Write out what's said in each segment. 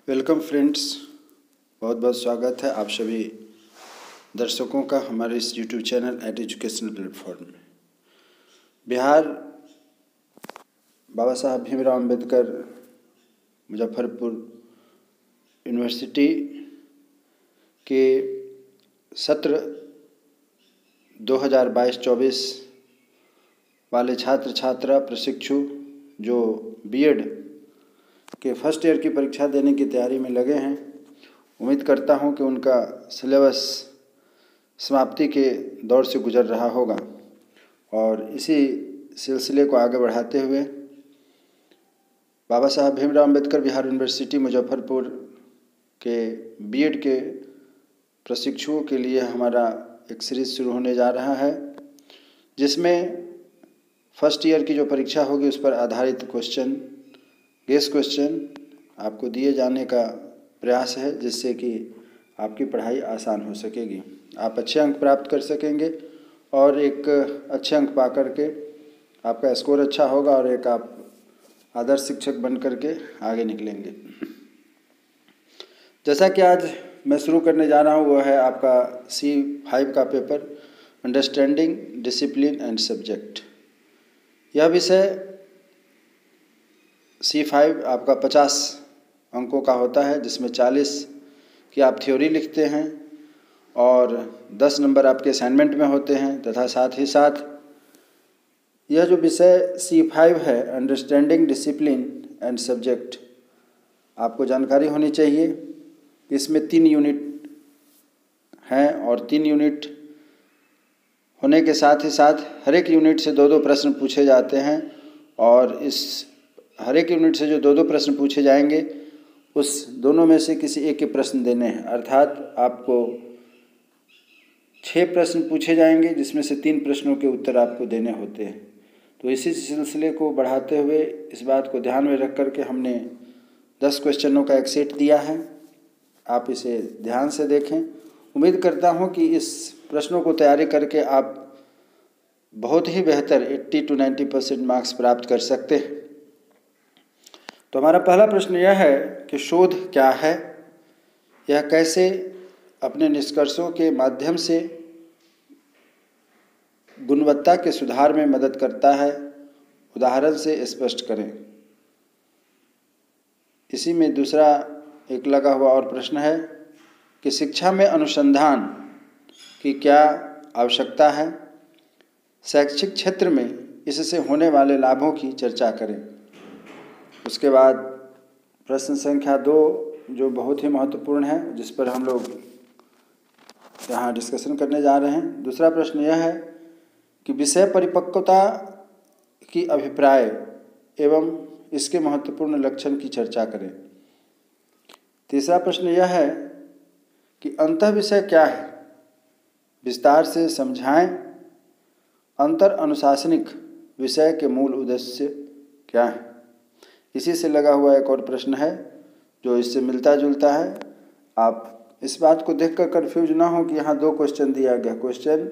Welcome friends, बहुत बहुत स्वागत है आप सभी दर्शकों का हमारे इस YouTube channel at educational platform में। बिहार बाबा साहब भीमराव अम्बेडकर मुजफ्फरपुर यूनिवर्सिटी के सत्र 2022-24 वाले छात्र छात्रा प्रशिक्षु जो बीएड के फर्स्ट ईयर की परीक्षा देने की तैयारी में लगे हैं, उम्मीद करता हूं कि उनका सिलेबस समाप्ति के दौर से गुजर रहा होगा और इसी सिलसिले को आगे बढ़ाते हुए बाबा साहब भीमराव अम्बेडकर बिहार यूनिवर्सिटी मुजफ्फरपुर के बीएड के प्रशिक्षुओं के लिए हमारा एक सीरीज़ शुरू होने जा रहा है, जिसमें फर्स्ट ईयर की जो परीक्षा होगी उस पर आधारित गेस क्वेश्चन आपको दिए जाने का प्रयास है, जिससे कि आपकी पढ़ाई आसान हो सकेगी, आप अच्छे अंक प्राप्त कर सकेंगे और एक अच्छे अंक पा करके आपका स्कोर अच्छा होगा और एक आप आदर्श शिक्षक बन करके आगे निकलेंगे। जैसा कि आज मैं शुरू करने जा रहा हूँ वो है आपका C5 का paper, understanding discipline and subject. यह विषय C5 आपका 50 अंकों का होता है, जिसमें 40 की आप थ्योरी लिखते हैं और 10 नंबर आपके असाइनमेंट में होते हैं, तथा साथ ही साथ यह जो विषय C5 है अंडरस्टैंडिंग डिसिप्लिन एंड सब्जेक्ट, आपको जानकारी होनी चाहिए। इसमें 3 यूनिट हैं और 3 यूनिट होने के साथ ही साथ हर एक यूनिट से 2-2 प्रश्न पूछे जाते हैं और इस हर एक यूनिट से जो 2-2 प्रश्न पूछे जाएंगे उस दोनों में से किसी एक के प्रश्न देने हैं, अर्थात आपको 6 प्रश्न पूछे जाएंगे जिसमें से 3 प्रश्नों के उत्तर आपको देने होते हैं। तो इसी सिलसिले को बढ़ाते हुए इस बात को ध्यान में रख कर के हमने 10 क्वेश्चनों का एक सेट दिया है, आप इसे ध्यान से देखें। उम्मीद करता हूँ कि इस प्रश्नों को तैयारी करके आप बहुत ही बेहतर 80 to 90% मार्क्स प्राप्त कर सकते हैं। तो हमारा पहला प्रश्न यह है कि शोध क्या है, यह कैसे अपने निष्कर्षों के माध्यम से गुणवत्ता के सुधार में मदद करता है, उदाहरण से स्पष्ट करें। इसी में दूसरा एक लगा हुआ और प्रश्न है कि शिक्षा में अनुसंधान की क्या आवश्यकता है, शैक्षिक क्षेत्र में इससे होने वाले लाभों की चर्चा करें। उसके बाद प्रश्न संख्या 2 जो बहुत ही महत्वपूर्ण है, जिस पर हम लोग यहाँ डिस्कशन करने जा रहे हैं। दूसरा प्रश्न यह है कि विषय परिपक्वता की अभिप्राय एवं इसके महत्वपूर्ण लक्षण की चर्चा करें। तीसरा प्रश्न यह है कि अंतः विषय क्या है, विस्तार से समझाएं। अंतर अनुशासनिक विषय के मूल उद्देश्य क्या है। इसी से लगा हुआ एक और प्रश्न है जो इससे मिलता जुलता है। आप इस बात को देखकर कंफ्यूज ना हो कि यहाँ 2 क्वेश्चन दिया गया, क्वेश्चन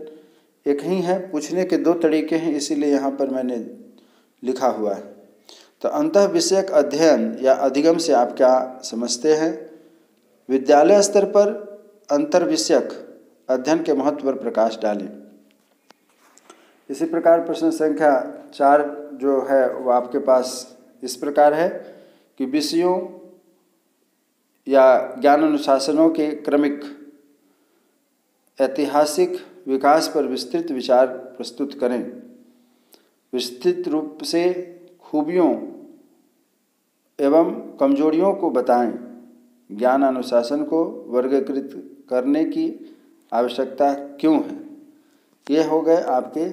एक ही है, पूछने के 2 तरीके हैं, इसीलिए यहाँ पर मैंने लिखा हुआ है। तो अंतः विषयक अध्ययन या अधिगम से आप क्या समझते हैं। विद्यालय स्तर पर अंतर विषयक अध्ययन के महत्व पर प्रकाश डालें। इसी प्रकार प्रश्न संख्या 4 जो है वो आपके पास इस प्रकार है कि विषयों या ज्ञान अनुशासनों के क्रमिक ऐतिहासिक विकास पर विस्तृत विचार प्रस्तुत करें। विस्तृत रूप से खूबियों एवं कमजोरियों को बताएं। ज्ञान अनुशासन को वर्गीकृत करने की आवश्यकता क्यों है। ये हो गए आपके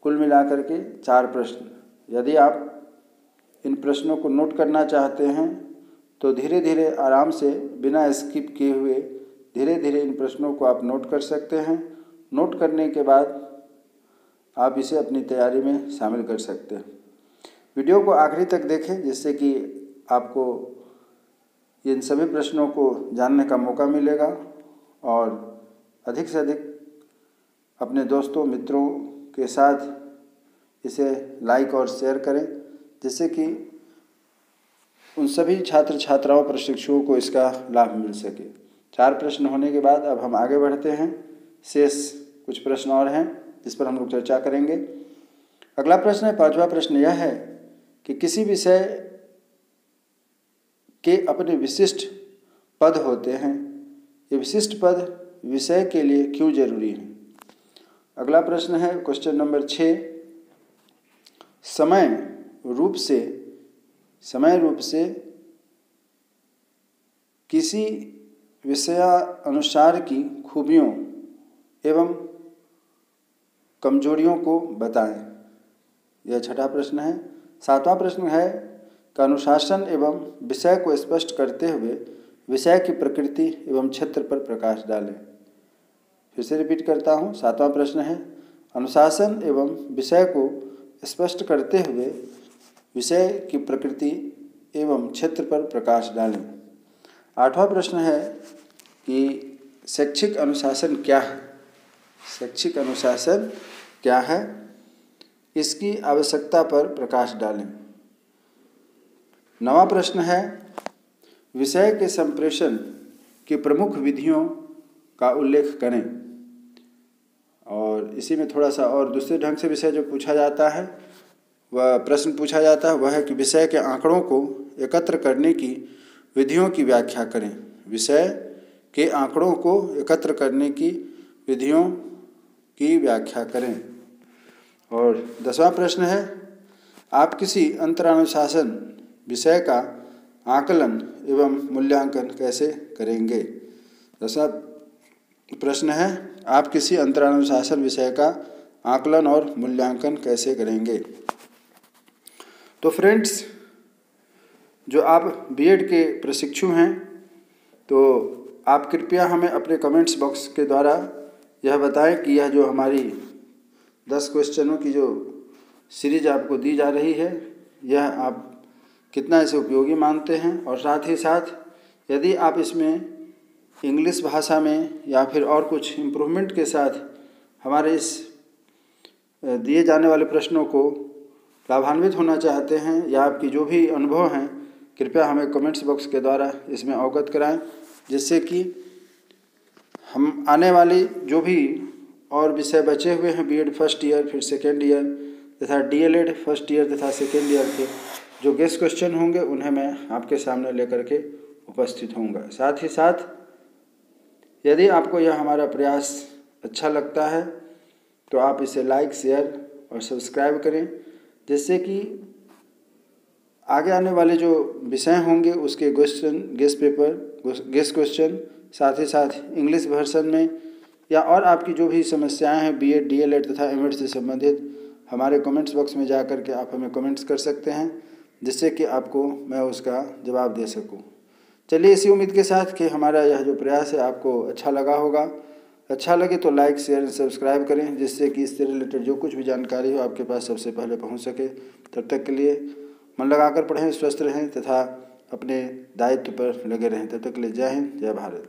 कुल मिलाकर के 4 प्रश्न। यदि आप इन प्रश्नों को नोट करना चाहते हैं तो धीरे धीरे आराम से बिना स्किप किए हुए धीरे धीरे इन प्रश्नों को आप नोट कर सकते हैं। नोट करने के बाद आप इसे अपनी तैयारी में शामिल कर सकते हैं। वीडियो को आखिरी तक देखें, जिससे कि आपको इन सभी प्रश्नों को जानने का मौका मिलेगा और अधिक से अधिक अपने दोस्तों मित्रों के साथ इसे लाइक और शेयर करें, जिससे कि उन सभी छात्र छात्राओं प्रशिक्षुओं को इसका लाभ मिल सके। 4 प्रश्न होने के बाद अब हम आगे बढ़ते हैं। शेष कुछ प्रश्न और हैं जिस पर हम लोग चर्चा करेंगे। अगला प्रश्न है, 5वां प्रश्न यह है कि किसी विषय के अपने विशिष्ट पद होते हैं, ये विशिष्ट पद विषय के लिए क्यों जरूरी हैं। अगला प्रश्न है क्वेश्चन नंबर 6, समय रूप से किसी विषयानुसार की खूबियों एवं कमजोरियों को बताएं। यह 6वां प्रश्न है। 7वां प्रश्न है कि अनुशासन एवं विषय को स्पष्ट करते हुए विषय की प्रकृति एवं क्षेत्र पर प्रकाश डालें। फिर से रिपीट करता हूँ। 7वां प्रश्न है, अनुशासन एवं विषय को स्पष्ट करते हुए विषय की प्रकृति एवं क्षेत्र पर प्रकाश डालें। 8वां प्रश्न है कि शैक्षिक अनुशासन क्या है। शैक्षिक अनुशासन क्या है, इसकी आवश्यकता पर प्रकाश डालें। 9वां प्रश्न है, विषय के संप्रेषण की प्रमुख विधियों का उल्लेख करें। और इसी में थोड़ा सा और दूसरे ढंग से विषय जो पूछा जाता है, वह प्रश्न पूछा जाता है, वह है कि विषय के आंकड़ों को एकत्र करने की विधियों की व्याख्या करें। विषय के आंकड़ों को एकत्र करने की विधियों की व्याख्या करें। और 10वां प्रश्न है, आप किसी अंतरानुशासन विषय का आकलन एवं मूल्यांकन कैसे करेंगे। 10वां प्रश्न है, आप किसी अंतरानुशासन विषय का आकलन और मूल्यांकन कैसे करेंगे। तो फ्रेंड्स, जो आप बीएड के प्रशिक्षु हैं, तो आप कृपया हमें अपने कमेंट्स बॉक्स के द्वारा यह बताएं कि यह जो हमारी 10 क्वेश्चनों की जो सीरीज आपको दी जा रही है, यह आप कितना इसे उपयोगी मानते हैं। और साथ ही साथ यदि आप इसमें इंग्लिश भाषा में या फिर और कुछ इम्प्रूवमेंट के साथ हमारे इस दिए जाने वाले प्रश्नों को लाभान्वित होना चाहते हैं, या आपकी जो भी अनुभव हैं, कृपया हमें कमेंट्स बॉक्स के द्वारा इसमें अवगत कराएं, जिससे कि हम आने वाली जो भी और विषय बचे हुए हैं बीएड फर्स्ट ईयर फिर सेकेंड ईयर तथा डीएलएड फर्स्ट ईयर तथा सेकेंड ईयर के जो गेस्ट क्वेश्चन होंगे, उन्हें मैं आपके सामने लेकर के उपस्थित होऊंगा। साथ ही साथ यदि आपको यह हमारा प्रयास अच्छा लगता है तो आप इसे लाइक, शेयर और सब्सक्राइब करें, जिससे कि आगे आने वाले जो विषय होंगे उसके गेस्ट क्वेश्चन साथ ही साथ इंग्लिश वर्जन में या और आपकी जो भी समस्याएं हैं बीएड, डीएलएड तथा एमएड से संबंधित, हमारे कमेंट्स बॉक्स में जा कर के आप हमें कमेंट्स कर सकते हैं, जिससे कि आपको मैं उसका जवाब दे सकूं। चलिए, इसी उम्मीद के साथ कि हमारा यह जो प्रयास है आपको अच्छा लगा होगा। अच्छा लगे तो लाइक, शेयर, सब्सक्राइब करें, जिससे कि इससे रिलेटेड जो कुछ भी जानकारी हो आपके पास सबसे पहले पहुंच सके। तब तक के लिए मन लगाकर पढ़ें, स्वस्थ रहें तथा अपने दायित्व पर लगे रहें। तब तक के लिए जय हिंद, जय भारत।